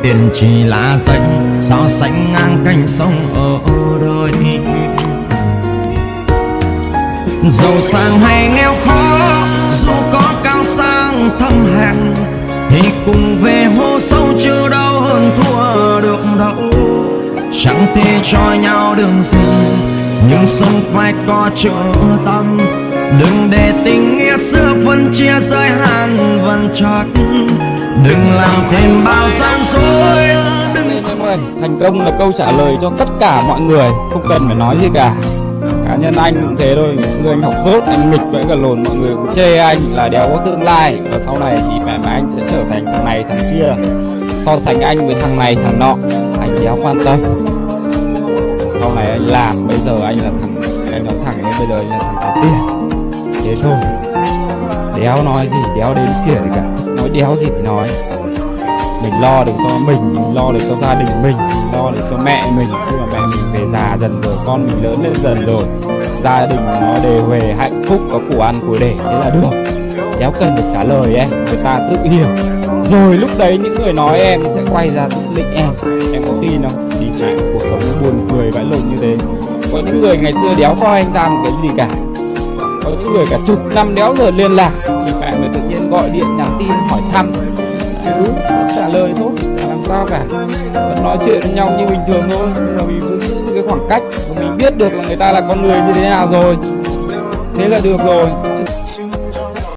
tiền chỉ là danh so sánh ngang canh sông ở đời. Giàu sang hay nghèo khó, dù có cao sang thâm hèn, thì cùng về hố sâu chứ đâu hơn thua được đâu. Chẳng thể cho nhau đường riêng, nhưng sống phải có chữ tâm. Đừng để tình nghĩa xưa phân chia giới hạn vần chót. Đừng làm thêm bao gian dối. Thành công là câu trả lời cho tất cả mọi người, không cần phải nói gì cả. Cá nhân anh cũng thế thôi, ngày xưa anh học dốt, anh nghịch vẽ cả lồn, mọi người cũng chê anh là đéo có tương lai. Và sau này thì mẹ anh sẽ trở thành thằng này thằng kia, so sánh anh với thằng này thằng nọ, anh đéo quan tâm. Sau này anh làm, bây giờ anh là anh nói thẳng ấy, bây giờ anh là thằng có tiền. Thế thôi, đéo nói gì, đéo đến xỉa gì cả, nói đéo gì thì nói. Mình lo được cho mình lo được cho gia đình mình lo được cho mẹ mình. Khi mà mẹ mình về già dần rồi, con mình lớn lên dần rồi, gia đình nó đều về hạnh phúc, có của ăn của để, thế là được. Đéo cần được trả lời em, người ta tự hiểu. Rồi lúc đấy những người nói em sẽ quay ra định em có tin không? Thì mẹ, cuộc sống nó buồn cười vãi lộn như thế. Có những người ngày xưa đéo coi anh ra một cái gì cả, có những người cả chục năm đéo giờ liên lạc, thì mẹ mới tự nhiên gọi điện nhắn tin hỏi thăm. Trả lời thôi, chả làm sao cả, vẫn nói chuyện với nhau như bình thường thôi. Nhưng mà mình giữ cái khoảng cách và mình biết được là người ta là con người như thế nào rồi, thế là được rồi.